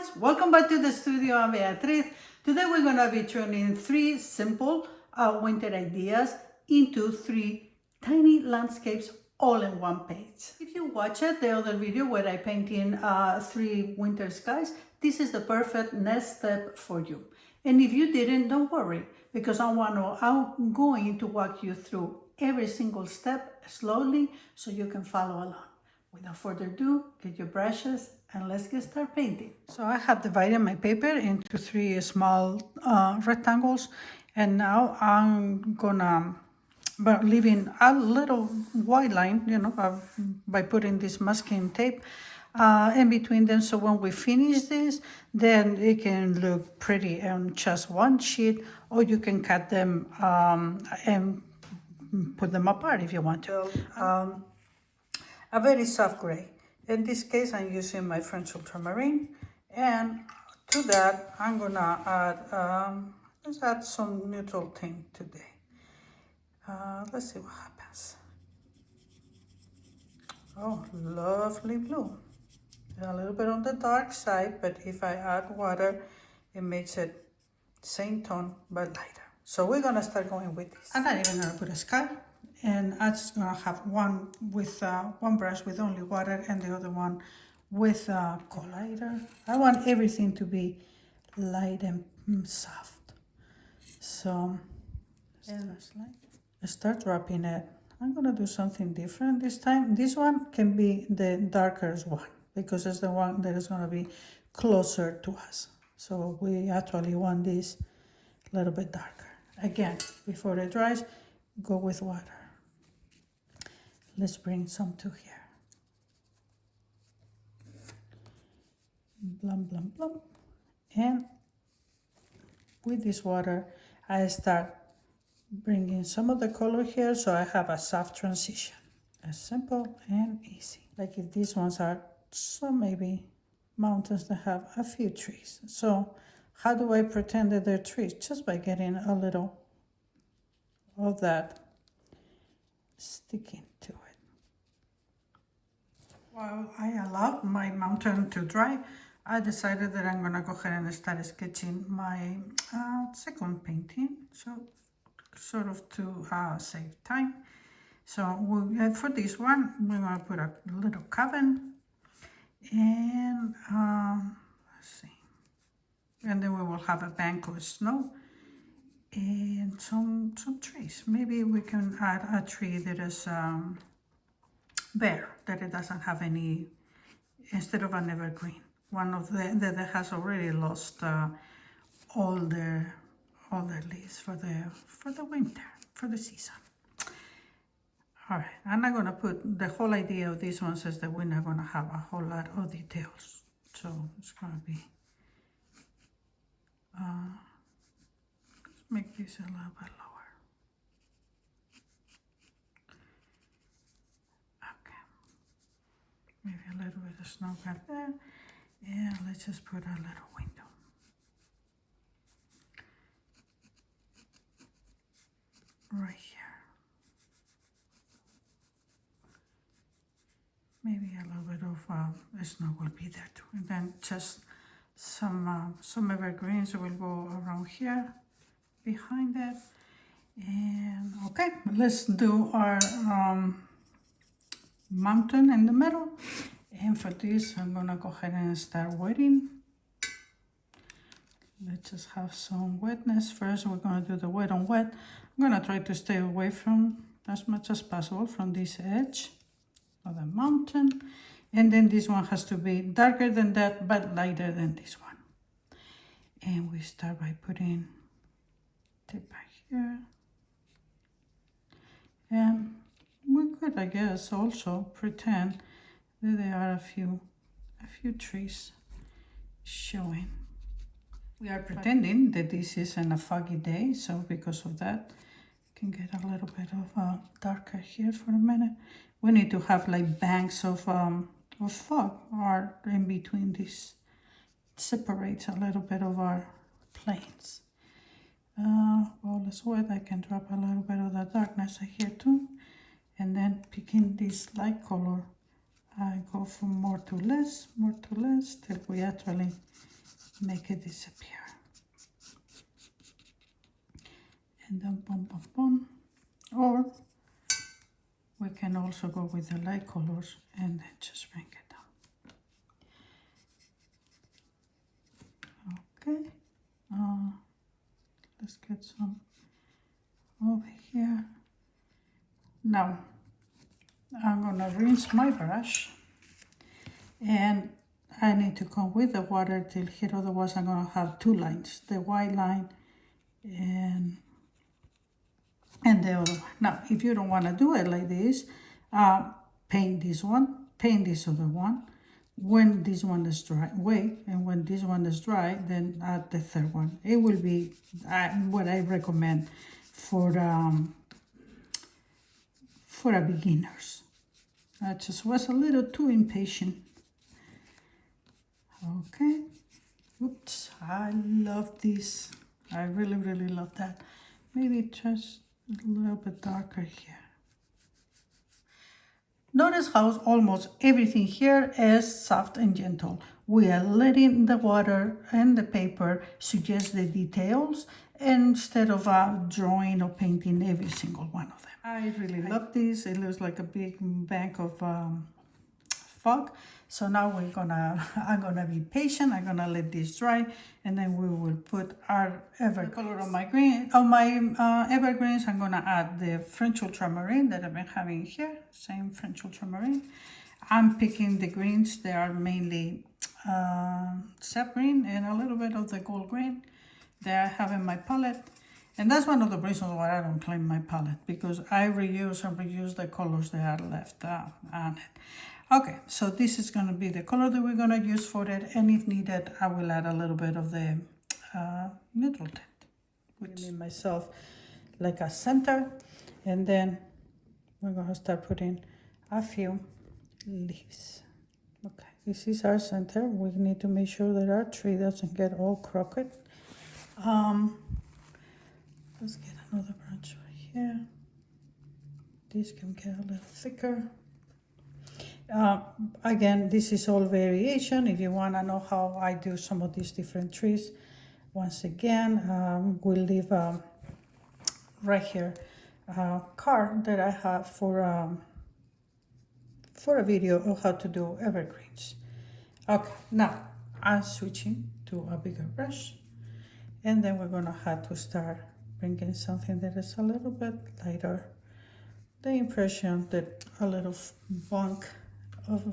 guys, welcome back to the studio. I'm Beatriz. Today we're going to be turning 3 simple winter ideas into 3 tiny landscapes all in one page. If you watched the other video where I painted 3 winter skies, this is the perfect next step for you. And if you didn't, don't worry, because I'm going to walk you through every single step slowly so you can follow along. Without further ado, get your brushes and let's get started painting. So I have divided my paper into 3 small rectangles, and now I'm gonna leaving a little white line, by putting this masking tape in between them, so when we finish this, then it can look pretty on just one sheet, or you can cut them and put them apart if you want to. A very soft gray. In this case, I'm using my French ultramarine, and to that, I'm gonna add, let's add some neutral tint today. Let's see what happens. Oh, lovely blue. A little bit on the dark side, but if I add water, it makes it same tone but lighter. So we're gonna start going with this. I'm not even gonna put a sky, and I'm just gonna have one with one brush with only water and the other one with lighter. I want everything to be light and soft. So start wrapping it. I'm gonna do something different this time. This one can be the darkest one because it's the one that is gonna be closer to us. So we actually want this a little bit darker. Again, before it dries, go with water. Let's bring some to here. Blum, blum, blum. And with this water, I start bringing some of the color here so I have a soft transition. As simple and easy. Like if these ones are some maybe mountains that have a few trees. So how do I pretend that they're trees? Just by getting a little of that sticking to it. While I allowed my mountain to dry, I decided that I'm gonna go ahead and start sketching my second painting. So sort of to save time. So for this one, we're gonna put a little cabin, and let's see, and then we will have a bank of snow and some trees. Maybe we can add a tree that is bare, that it doesn't have any, instead of an evergreen, one of the that has already lost all their leaves for the winter, for the season. All right, I'm not gonna put, the whole idea of these ones is that we're not gonna have a whole lot of details. So it's gonna be, let's make this a little bit lower. Okay, maybe a little bit of snow right there. And let's just put a little window. Right here. Maybe a little bit of snow will be there too. And then just some evergreens will go around here, behind it. And okay, let's do our mountain in the middle. And for this, I'm gonna go ahead and start wetting. Let's just have some wetness first. We're gonna do the wet on wet. I'm gonna try to stay away from, as much as possible, from this edge of the mountain. And then this one has to be darker than that, but lighter than this one. And we start by putting tape back here. And we could, I guess, also pretend that there are a few trees showing. We are pretending that this isn't a foggy day, so because of that, you can get a little bit of darker here for a minute. We need to have like banks of fog or in between this. It separates a little bit of our plains. Well, it's wet. I can drop a little bit of the darkness here too. And then picking this light color, I go from more to less till we actually make it disappear. And then boom, boom, boom. Or we can also go with the light colors and then just bring it down. Okay. Let's get some over here. Now, I'm gonna rinse my brush, and I need to come with the water till here, otherwise I'm gonna have two lines, the white line and the other one. Now, if you don't wanna do it like this, paint this one, paint this other one. When this one is dry, wait, and when this one is dry, then add the third one. It will be what I recommend for a beginners. I just was a little too impatient. Okay. Oops, I love this. I really, really love that. Maybe just a little bit darker here. Notice how almost everything here is soft and gentle. We are letting the water and the paper suggest the details instead of drawing or painting every single one of them. I really love this. It looks like a big bank of fog. So now I'm gonna be patient. I'm gonna let this dry, and then we will put our color on my evergreens. I'm gonna add the French ultramarine that I've been having here. Same French ultramarine. I'm picking the greens. They are mainly sap green and a little bit of the gold green that I have in my palette. And that's one of the reasons why I don't clean my palette, because I reuse the colors that are left on it. Okay, so this is going to be the color that we're going to use for it, and if needed, I will add a little bit of the neutral tint, which I myself like a center, and then we're going to start putting a few leaves. Okay, this is our center. We need to make sure that our tree doesn't get all crooked. Let's get another branch right here. This can get a little thicker. Again, this is all variation. If you want to know how I do some of these different trees, once again, we'll leave right here a card that I have for a video of how to do evergreens. Okay, now I'm switching to a bigger brush, and then we're gonna have to start bringing something that is a little bit lighter. The impression that a little bunk of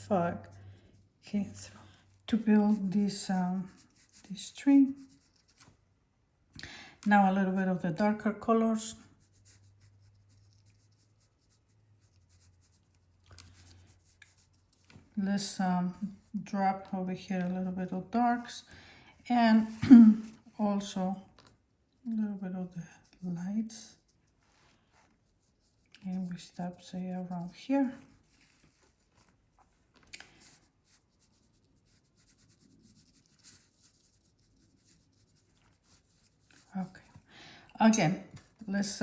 fog came through to build this this tree. Now a little bit of the darker colors. Let's drop over here a little bit of darks, and also a little bit of the lights. And we stop, say, around here. Okay. Again, let's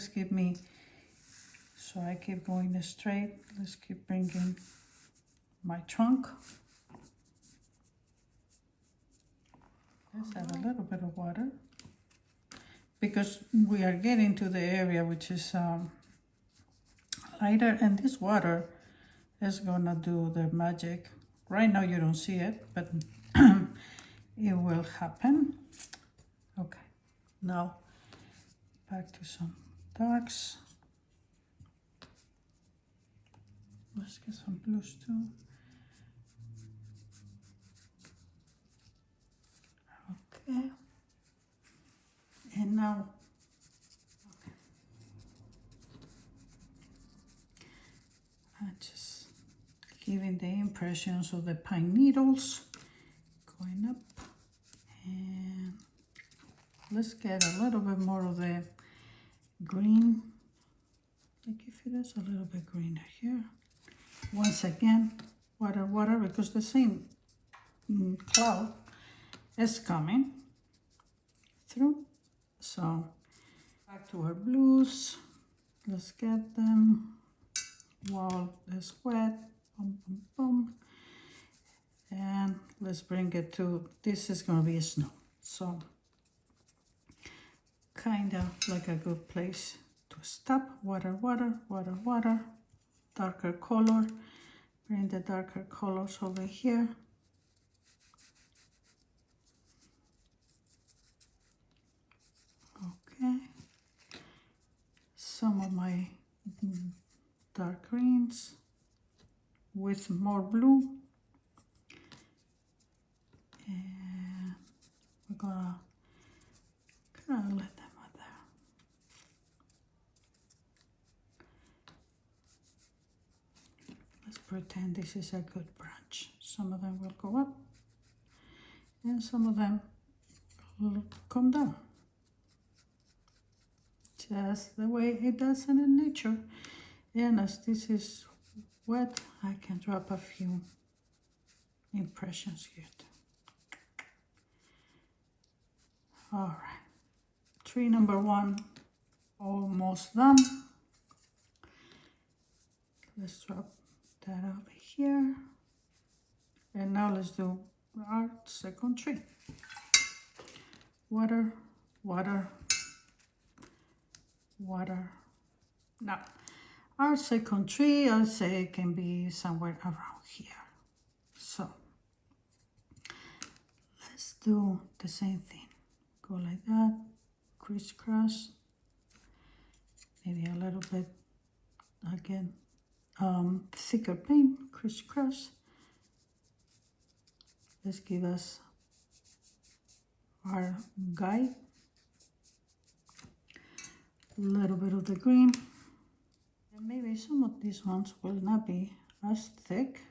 keep me, so I keep going straight. Let's keep bringing my trunk. Let's add a little bit of water, because we are getting to the area which is lighter, and this water is gonna do the magic. Right now you don't see it, but it will happen. Okay, now back to some darks. Let's get some blues too. Okay. And now I'm just giving the impressions of the pine needles going up, and let's get a little bit more of the green. Like if it is a little bit greener here. Once again, water, because the same cloud is coming through. So back to our blues. Let's get them while it's wet. Boom, boom, boom. And let's bring it to, this is going to be a snow. So kind of like a good place to stop. Water, water, water, water, darker color. Bring the darker colors over here. Okay. Some of my dark greens with more blue. And we're gonna kind of let them out there. Let's pretend this is a good branch. Some of them will go up and some of them will come down. Just the way it does in nature. And as this is wet, I can drop a few impressions here too. All right, tree number 1 almost done. Let's drop that over here. And now let's do our second tree. Water, water, water. Now, our second tree, I'll say it can be somewhere around here. So, let's do the same thing. Go like that, crisscross, maybe a little bit, again, thicker paint, crisscross. Let's give us our guide. A little bit of the green. And maybe some of these ones will not be as thick.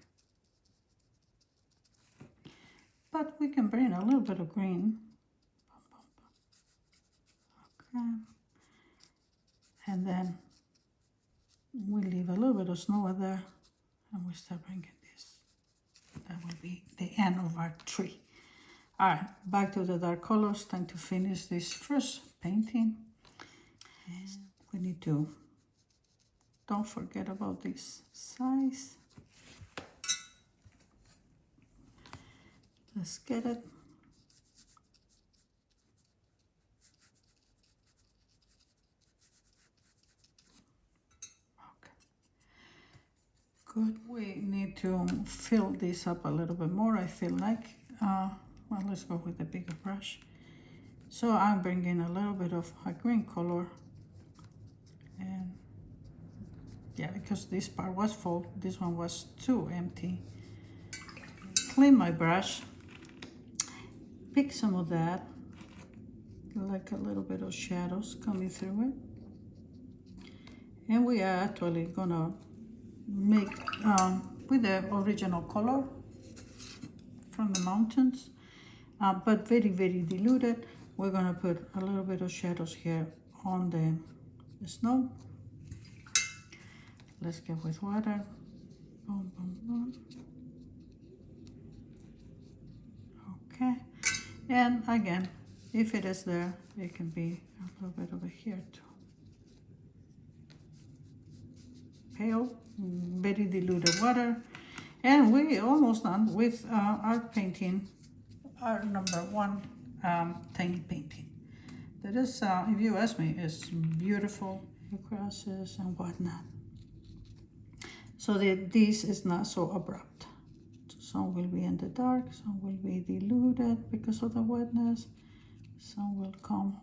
But we can bring a little bit of green. Okay. And then we leave a little bit of snow there and we start bringing this. That will be the end of our tree. All right, back to the dark colors. Time to finish this first painting. And we need to, don't forget about this size. Let's get it. Okay. Good. We need to fill this up a little bit more, I feel like. Well, let's go with the bigger brush. So I'm bringing a little bit of a green color. And yeah, because this part was full, this one was too empty. Clean my brush. Pick some of that, like a little bit of shadows coming through it. And we are actually gonna make, with the original color from the mountains, but very, very diluted. We're gonna put a little bit of shadows here on the snow. Let's get with water. Boom, boom, boom. Okay. And again, if it is there, it can be a little bit over here too. Pale, very diluted water. And we almost done with our painting, our number 1 tiny painting. That is, if you ask me, is beautiful, the grasses and whatnot. So that this is not so abrupt. Some will be in the dark, some will be diluted because of the wetness. Some will come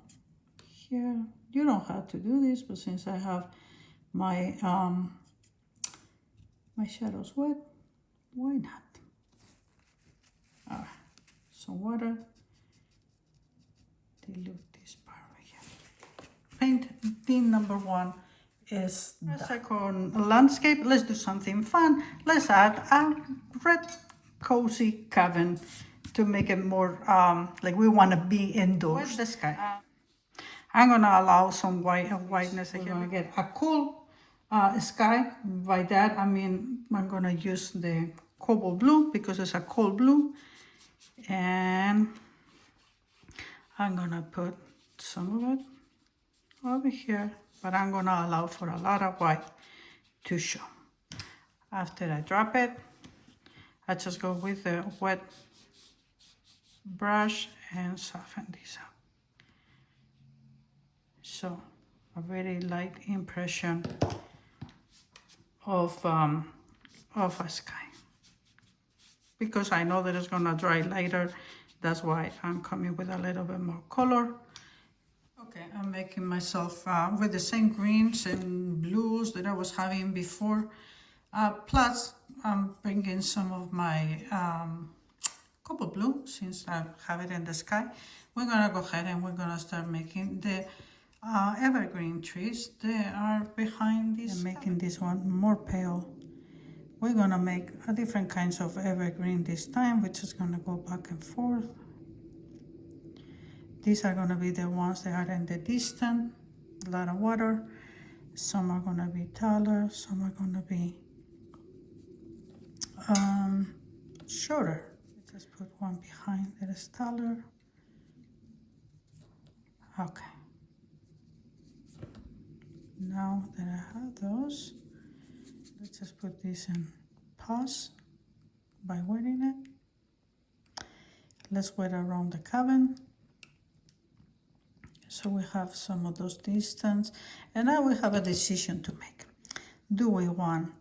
here. You don't have to do this, but since I have my my shadows wet, why not? All right, some water. Dilute this part right here. Painting number 1 is the second landscape. Let's do something fun. Let's add a red cozy cabin to make it more like we want to be indoors. Where's the sky? I'm gonna allow some whiteness here. We're gonna get a cool sky. By that I mean I'm gonna use the cobalt blue because it's a cold blue, and I'm gonna put some of it over here, but I'm gonna allow for a lot of white to show. After I drop it, I just go with the wet brush and soften this up. So a very light impression of a sky. Because I know that it's gonna dry later, that's why I'm coming with a little bit more color. Okay, I'm making myself with the same greens and blues that I was having before. Plus, I'm bringing some of my copper blue, since I have it in the sky. We're gonna go ahead and we're gonna start making the evergreen trees. They are behind this. I'm making this one more pale. We're gonna make a different kinds of evergreen this time, which is gonna go back and forth. These are gonna be the ones that are in the distance, a lot of water. Some are gonna be taller, some are gonna be shorter. Just put one behind that is taller. Okay. Now that I have those, let's just put this in pause by wetting it. Let's wet around the cabin. So we have some of those distance, and now we have a decision to make. Do we want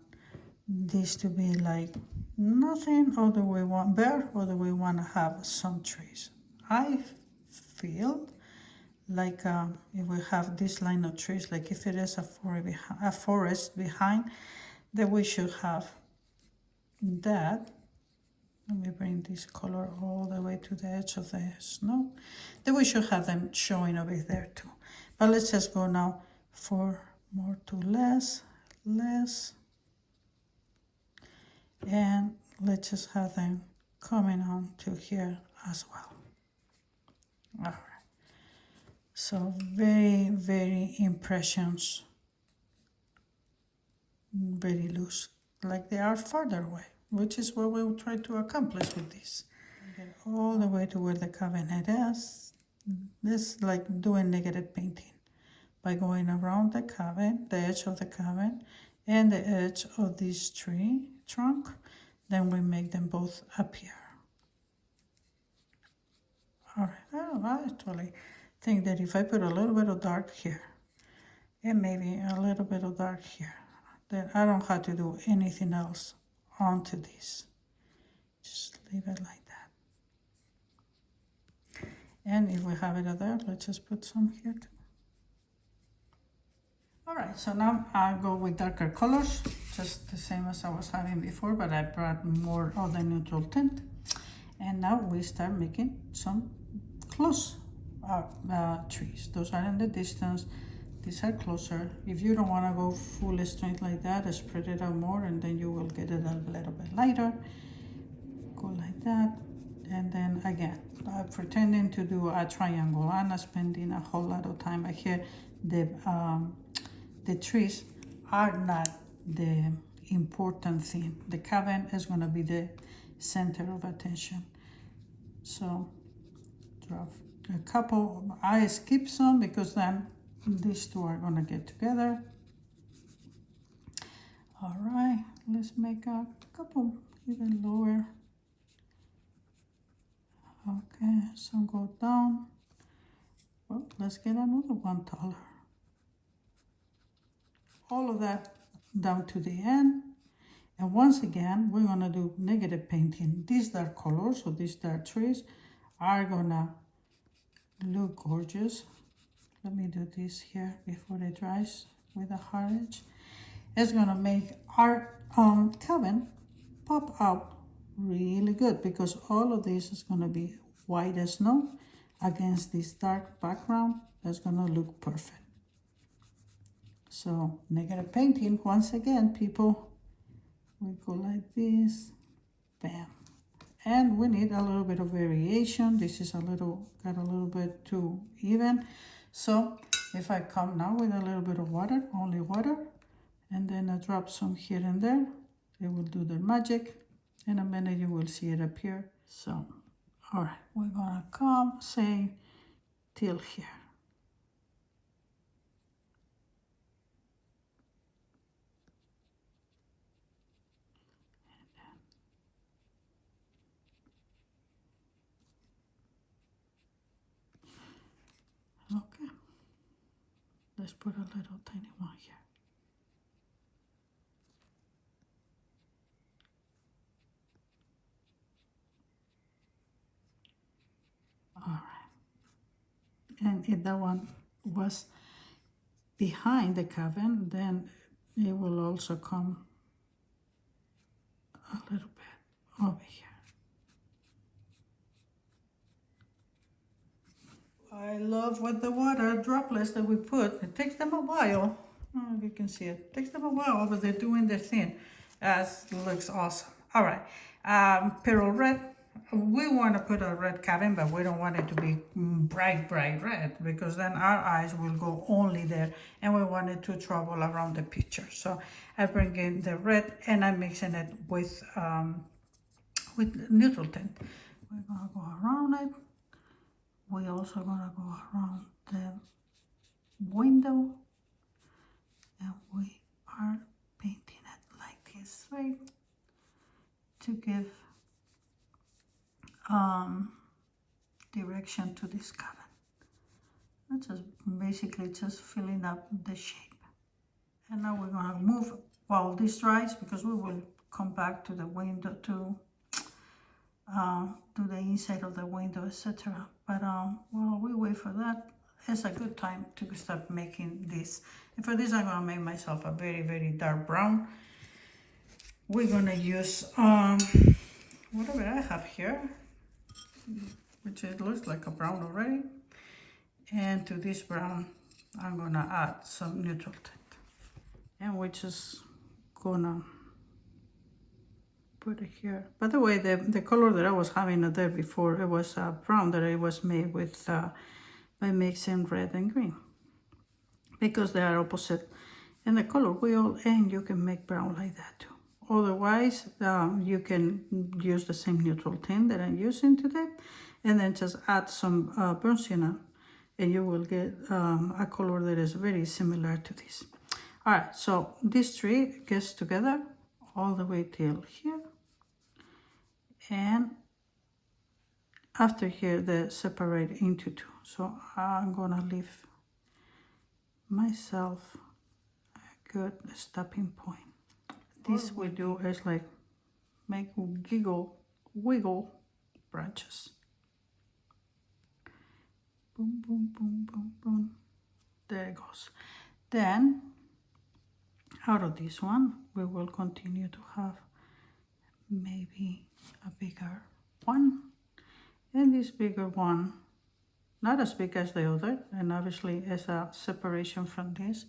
this to be like nothing, or do we want bare, or do we want to have some trees? I feel like if we have this line of trees, like if it is a forest behind, then we should have that. Let me bring this color all the way to the edge of the snow. Then we should have them showing over there too. But let's just go now for more to less, and let's just have them coming on to here as well. All right. So very, very impressions, very loose, like they are farther away, which is what we will try to accomplish with this. Get all the way to where the cabinet is. This is like doing negative painting by going around the cabin, the edge of the cabin, and the edge of this tree trunk. Then we make them both appear. All right, I actually think that if I put a little bit of dark here, and maybe a little bit of dark here, then I don't have to do anything else onto this. Just leave it like that. And if we have it there, let's just put some here too. All right, so now I go with darker colors, just the same as I was having before, but I brought more of the neutral tint. And now we start making some close trees. Those are in the distance, these are closer. If you don't want to go full straight like that, spread it out more, and then you will get it a little bit lighter. Go like that, and then again, pretending to do a triangle. I'm not spending a whole lot of time here. The trees are not the important thing. The cabin is going to be the center of attention. So drop a couple. I skip some because then these two are going to get together. All right, let's make a couple even lower. Okay, some go down. Well, let's get another one taller. All of that down to the end. And once again, we're gonna do negative painting. These dark colors, so these dark trees, are gonna look gorgeous. Let me do this here before it dries with a hard edge. It's gonna make our cabin pop out really good, because all of this is gonna be white as snow against this dark background. That's gonna look perfect. So negative painting, once again, people, we go like this, bam. And we need a little bit of variation. This is got a little bit too even. So if I come now with a little bit of water, only water, and then I drop some here and there, they will do their magic. In a minute you will see it appear. So, all right, we're gonna come, say, till here. Let's put a little tiny one here. All right. And if that one was behind the cabin, then it will also come a little bit over here. I love what the water droplets that we put. It takes them a while. I don't know if you can see it. It takes them a while, but they're doing their thing. It looks awesome. All right. Pearl red. We want to put a red cabin, but we don't want it to be bright red, because then our eyes will go only there, and we want it to travel around the picture. So I bring in the red, and I'm mixing it with neutral tint. We're gonna go around it. We're also gonna go around the window, and we are painting it like this, right, to give direction to this cabin. That's just basically just filling up the shape. And now we're gonna move while this dries, because we will come back to the window, to the inside of the window, etc. But while we wait for that, it's a good time to start making this. And for this, I'm gonna make myself a very dark brown. We're gonna use whatever I have here, which it looks like a brown already. And to this brown, I'm gonna add some neutral tint. And we're just gonna put it here. By the way, the color that I was having there before, it was brown that it was made with by mixing red and green, because they are opposite in the color wheel, and you can make brown like that too. Otherwise, you can use the same neutral tint that I'm using today, and then just add some burnt sienna, and you will get a color that is very similar to this. All right, so this tree gets together all the way till here, and after here they separate into two. So I'm gonna leave myself a good stopping point. This we do is like make wiggle branches. Boom, boom, boom, boom, boom. There it goes. Then out of this one, we will continue to have maybe a bigger one. And this bigger one, not as big as the other, and obviously as a separation from this,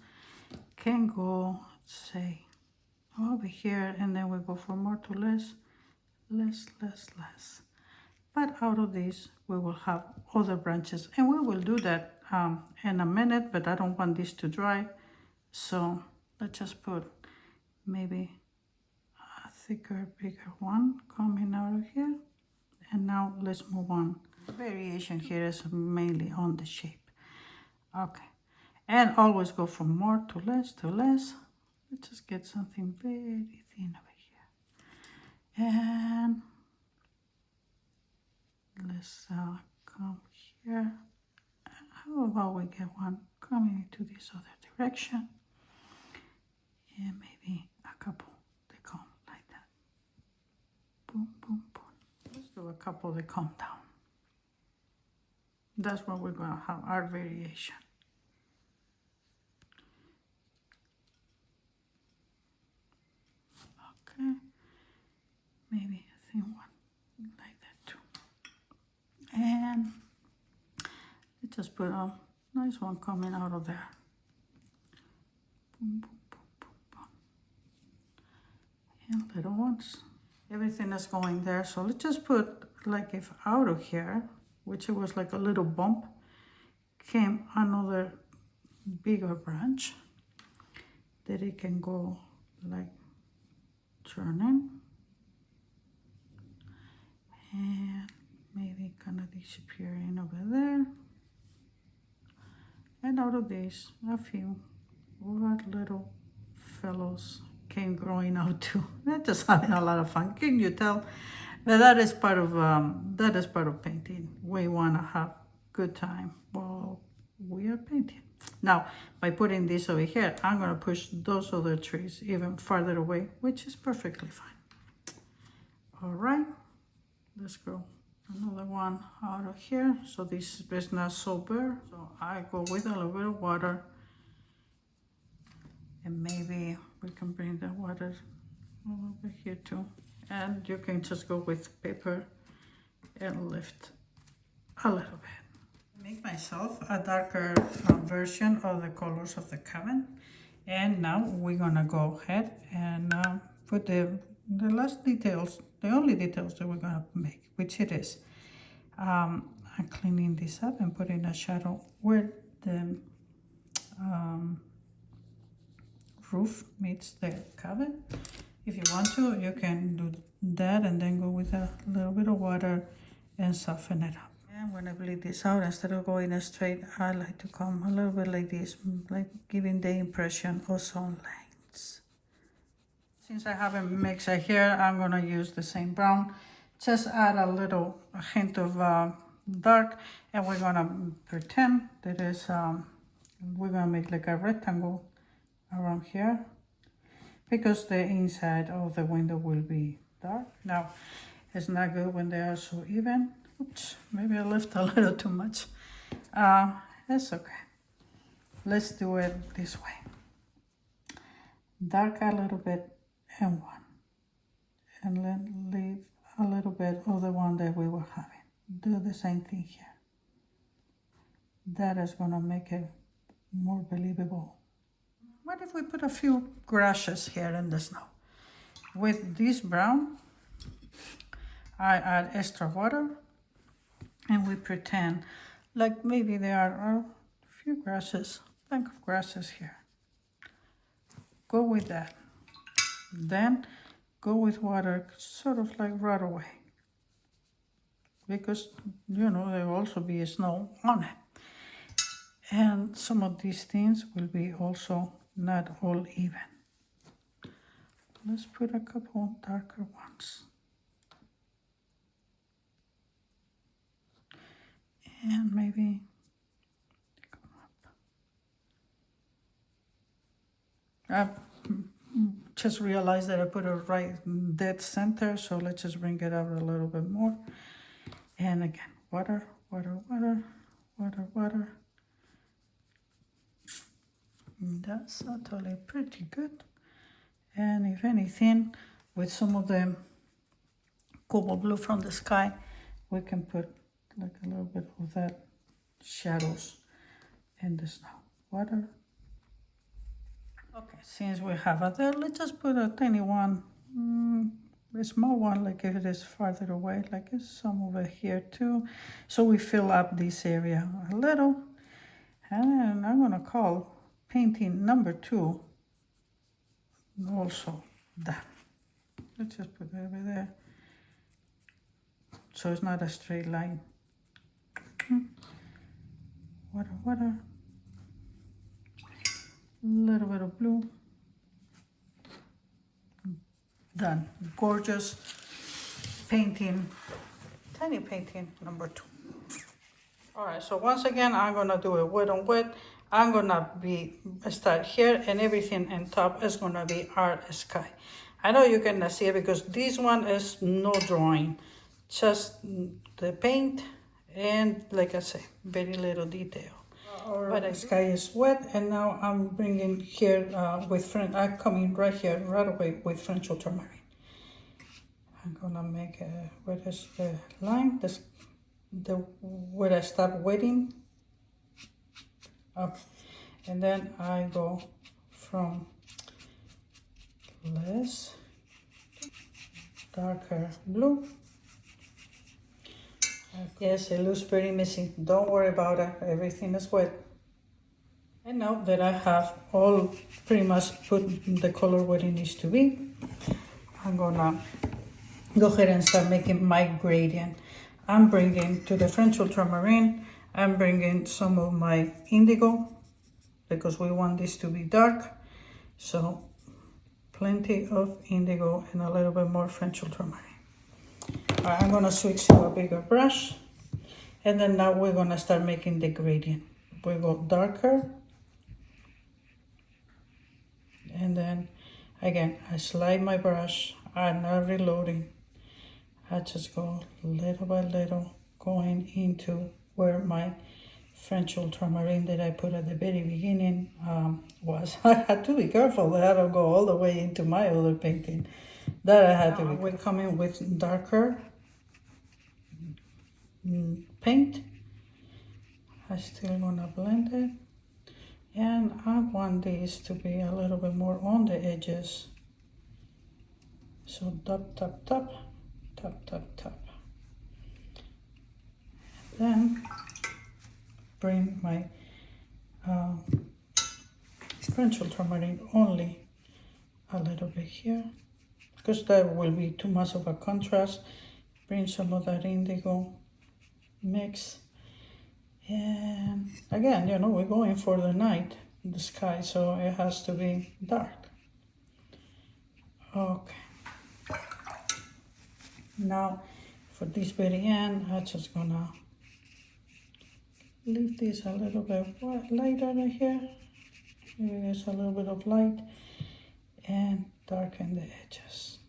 can go, say, over here, and then we go from more to less. But out of this, we will have other branches, and we will do that in a minute, but I don't want this to dry. So let's just put maybe a thicker, bigger one coming out of here. And now let's move on. The variation here is mainly on the shape. Okay, and always go from more to less to less. Let's just get something very thin over here. And let's come here. How about we get one coming into this other direction? And maybe a couple that come like that. Boom, boom, boom. Let's do a couple that come down. That's what we're gonna have, our variation. Okay, maybe a thin one like that too. And let's just put a nice one coming out of there. Boom, boom, boom, boom, boom. And little ones. Everything is going there. So let's just put, like, if out of here, which it was like a little bump, came another bigger branch that it can go like turning, and maybe kind of disappearing over there. And out of this, a few little fellows came growing out too. They're just having a lot of fun. Can you tell? But that is part of painting. We want to have good time while we are painting. Now, by putting this over here, I'm gonna push those other trees even farther away, which is perfectly fine. All right, let's go another one out of here. So this is not so bare. So I go with a little bit of water, and maybe we can bring the water over here too. And you can just go with paper and lift a little bit. Make myself a darker version of the colors of the cabin, and now we're gonna go ahead and put the last details, the only details that we're gonna make, which it is I'm cleaning this up and putting a shadow where the roof meets the cabin. If you want to, you can do that and then go with a little bit of water and soften it up. And when I bleed this out, instead of going straight, I like to come a little bit like this, like giving the impression of some lines. Since I haven't mixed it here, I'm gonna use the same brown. Just add a little hint of dark, and we're gonna pretend that is, we're gonna make like a rectangle around here, because the inside of the window will be dark. Now, it's not good when they are so even. Oops, maybe I left a little too much. That's okay. Let's do it this way. Dark a little bit and one. And then leave a little bit of the one that we were having. Do the same thing here. That is gonna make it more believable. What if we put a few grasses here in the snow? With this brown, I add extra water, and we pretend like maybe there are a few grasses, bank of grasses here. Go with that. Then go with water sort of like right away, because you know there will also be snow on it, and some of these things will be also not all even. Let's put a couple darker ones. And maybe come up. I just realized that I put it right dead center, so let's just bring it up a little bit more. And again, water, water, water, water, water. That's totally pretty good. And if anything, with some of the cobalt blue from the sky, we can put like a little bit of that shadows in the snow. Water. Okay, since we have it there, let's just put a tiny one, a small one, like if it is farther away, like it's some over here too. So we fill up this area a little. And I'm gonna call painting number 2 also done. Let's just put it over there, so it's not a straight line. Water, water, little bit of blue. Done. Gorgeous painting, tiny painting number 2. All right, so once again, I'm gonna do it wet on wet. I'm gonna start here, and everything on top is gonna be our sky. I know you cannot see it because this one is no drawing, just the paint, and like I say, very little detail. But the sky is wet, and now I'm bringing here I'm coming right here, right away with French ultramarine. I'm gonna make where is the line, where I start wetting up, and then I go from less darker blue. Yes, it looks pretty messy. Don't worry about it. Everything is wet. And now that I have all pretty much put the color where it needs to be, I'm gonna go ahead and start making my gradient. I'm bringing to the French ultramarine, I'm bringing some of my indigo because we want this to be dark. So plenty of indigo and a little bit more French ultramarine. I'm gonna switch to a bigger brush, and then now we're gonna start making the gradient. We go darker and then again I slide my brush. I'm not reloading. I just go little by little going into where my French ultramarine that I put at the very beginning was. I had to be careful that I don't go all the way into my other painting. That I had to be. We're coming with darker paint. I'm still gonna blend it. And I want these to be a little bit more on the edges. So tap, tap, tap, tap, tap, tap. Then bring my French ultramarine only a little bit here, because that will be too much of a contrast. Bring some of that indigo mix. And again, you know, we're going for the night, the sky, so it has to be dark. Okay. Now, for this very end, I'm just gonna leave this a little bit lighter right here. Maybe there's a little bit of light, and darken the edges.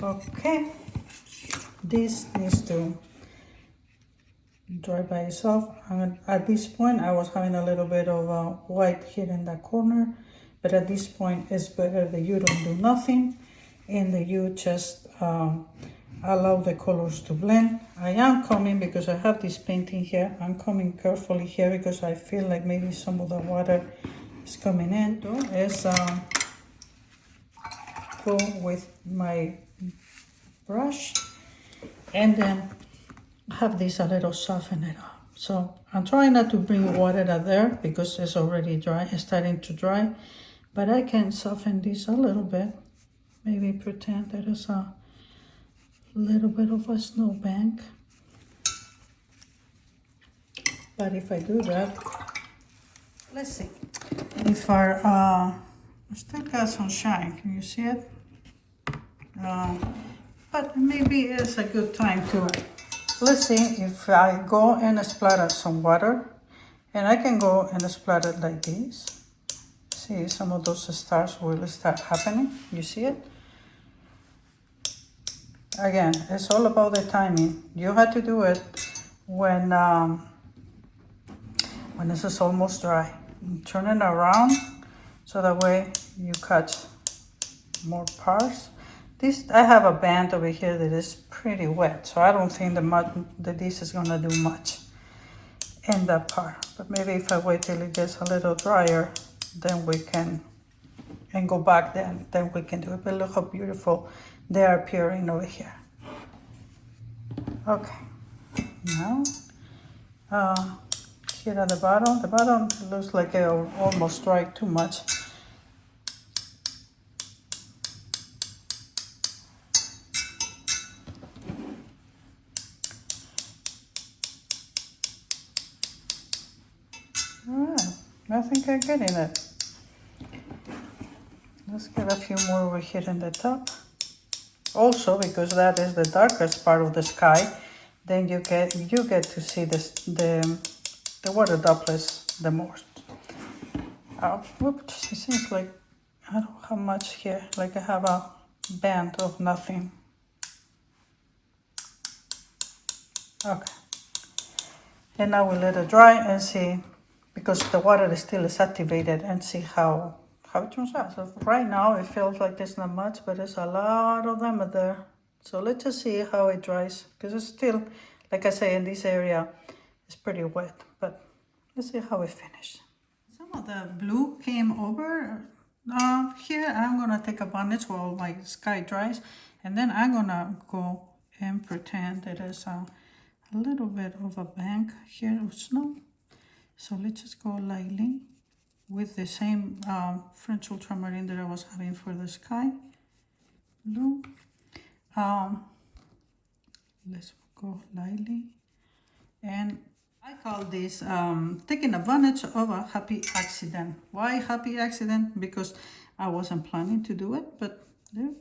Okay. This needs to dry by itself. At this point, I was having a little bit of white here in that corner, but at this point, it's better that you don't do nothing and that you just allow the colors to blend. I am coming, because I have this painting here, I'm coming carefully here because I feel like maybe some of the water is coming in. Is go with my brush and then have this a little soften it up. So I'm trying not to bring water out there because it's already dry, it's starting to dry, but I can soften this a little bit. Maybe pretend there is a little bit of a snowbank. But if I do that, let's see. If I still got some shine, can you see it? But maybe it's a good time to, let's see if I go and splatter some water, and I can go and splatter like this. See, some of those stars will start happening. You see it? Again, it's all about the timing. You have to do it when this is almost dry. Turn it around so that way you catch more parts. This, I have a band over here that is pretty wet, so I don't think that this is gonna do much in that part. But maybe if I wait till it gets a little drier, then we can, and go back then we can do it. But look how beautiful they are appearing over here. Okay, now here at the bottom looks like it almost dried too much. I think I'm getting it. Let's get a few more over here in the top. Also, because that is the darkest part of the sky, then you get to see this, the water droplets the most. Whoops, it seems like I don't have much here. Like I have a band of nothing. Okay. And now we let it dry and see, because the water still is activated, and see how it turns out. So right now it feels like there's not much, but there's a lot of them there. So let's just see how it dries, because it's still, like I say, in this area it's pretty wet, but let's see how it finishes. Some of the blue came over here. I'm gonna take advantage while my sky dries, and then I'm gonna go and pretend that there's a little bit of a bank here of snow. So let's just go lightly with the same French ultramarine that I was having for the sky blue. Let's go lightly, and I call this taking advantage of a happy accident. Why happy accident? Because I wasn't planning to do it, but it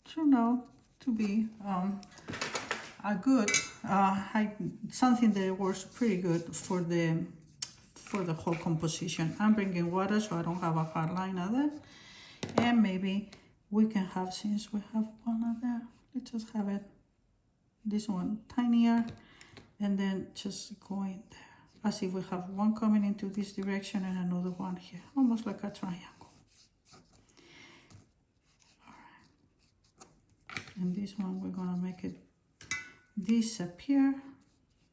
turned out to be a good something that works pretty good for the for the whole composition. I'm bringing water so I don't have a hard line of that. And maybe we can have, since we have one of there, let's just have it, this one tinier, and then just going there. As if we have one coming into this direction and another one here, almost like a triangle. All right. And this one, we're gonna make it disappear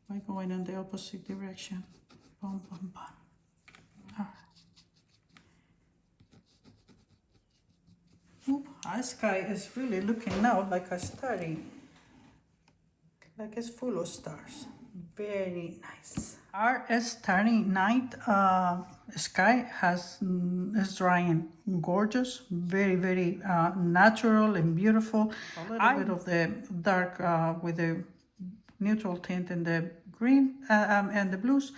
by going in the opposite direction. Boom, boom, boom. All right. Oop, our sky is really looking now like a starry, like it's full of stars. Very nice. Our starry night sky is drying gorgeous, very, very natural and beautiful. A little bit of the dark with the neutral tint and the green and the blues.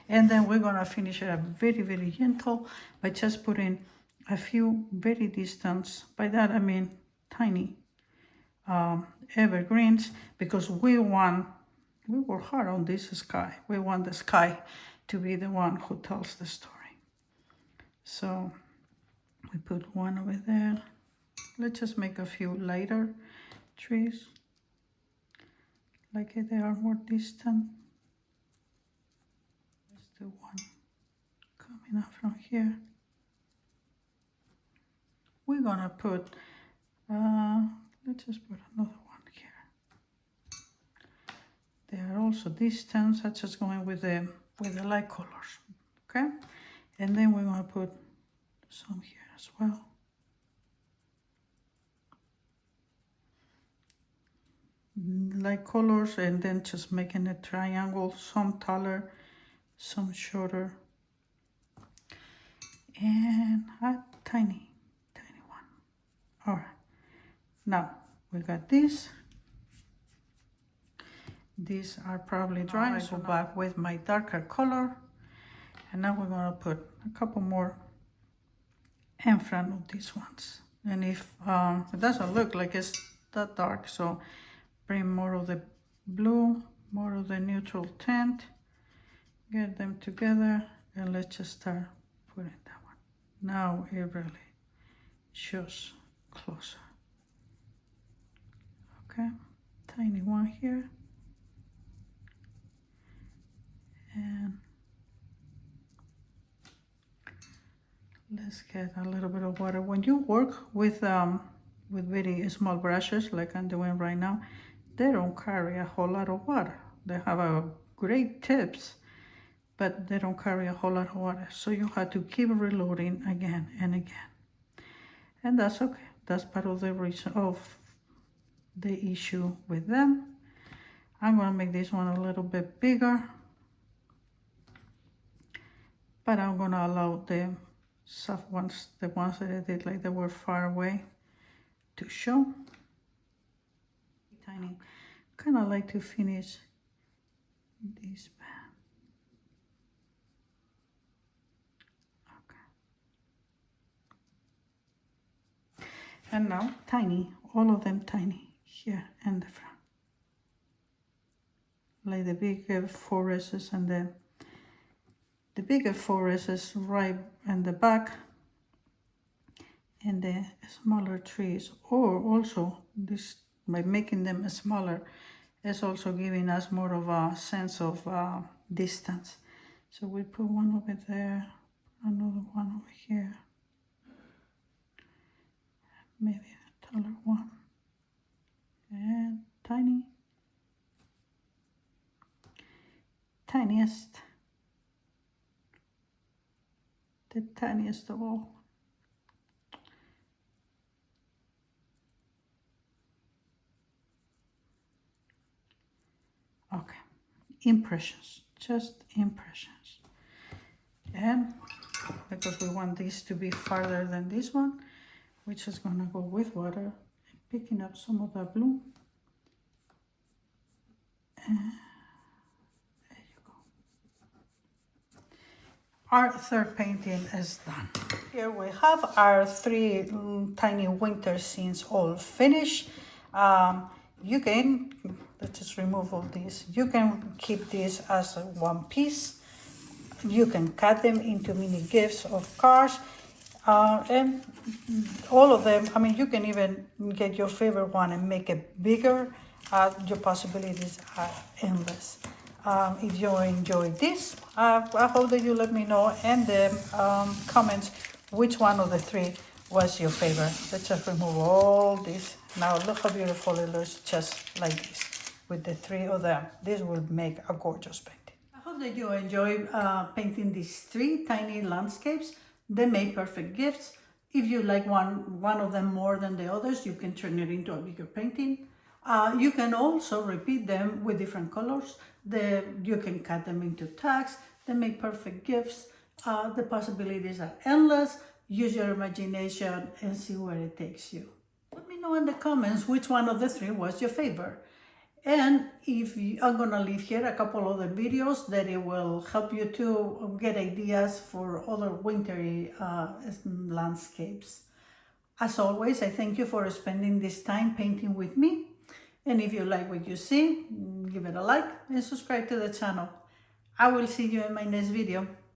And then we're gonna finish it up very, very gentle by just putting a few very distant, by that I mean tiny evergreens, because we work hard on this sky. We want the sky to be the one who tells the story. So we put one over there. Let's just make a few lighter trees, like they are more distant. There's the one coming up from here. We're gonna put, let's just put another one here. They are also distant, such as going with the light colors, okay? And then we're gonna put some here as well. Light colors, and then just making a triangle, some taller, some shorter, and a tiny one. All right, now we got this. These are probably dry. I go back with my darker color, and now we're gonna put a couple more in front of these ones. And if it doesn't look like it's that dark, so bring more of the blue, more of the neutral tint, get them together, and let's just start putting that one. Now it really shows closer. Okay, tiny one here. And let's get a little bit of water. When you work with very small brushes like I'm doing right now, they don't carry a whole lot of water. They have a great tips, but they don't carry a whole lot of water. So you have to keep reloading again and again. And that's okay. That's part of the reason of the issue with them. I'm gonna make this one a little bit bigger, but I'm gonna allow the soft ones, the ones that I did like they were far away, to show. Tiny. Kind of like to finish this band. Okay. And now tiny, all of them tiny here in the front. Like the big forests and the bigger forests right in the back, and the smaller trees, or also this, by making them smaller, is also giving us more of a sense of distance. So we put one over there, another one over here, maybe a taller one, and tiniest, the tiniest of all. Okay, impressions, just impressions. And because we want this to be farther than this one, we're just gonna go with water and picking up some of that blue. And there you go. Our third painting is done. Here we have our three tiny winter scenes all finished. You can, let's just remove all these. You can keep this as one piece. You can cut them into mini gifts of cars, and all of them. I mean, you can even get your favorite one and make it bigger. Your possibilities are endless. If you enjoyed this, I hope that you let me know in the comments which one of the three was your favorite. Let's just remove all this. Now look how beautiful it looks, just like this, with the three of them. This will make a gorgeous painting. I hope that you enjoy painting these three tiny landscapes. They make perfect gifts. If you like one of them more than the others, you can turn it into a bigger painting. You can also repeat them with different colors. You can cut them into tags. They make perfect gifts. The possibilities are endless. Use your imagination and see where it takes you. Let me know in the comments which one of the three was your favorite. And I'm gonna leave here a couple other videos that it will help you to get ideas for other wintry landscapes. As always, I thank you for spending this time painting with me. And if you like what you see, give it a like and subscribe to the channel. I will see you in my next video.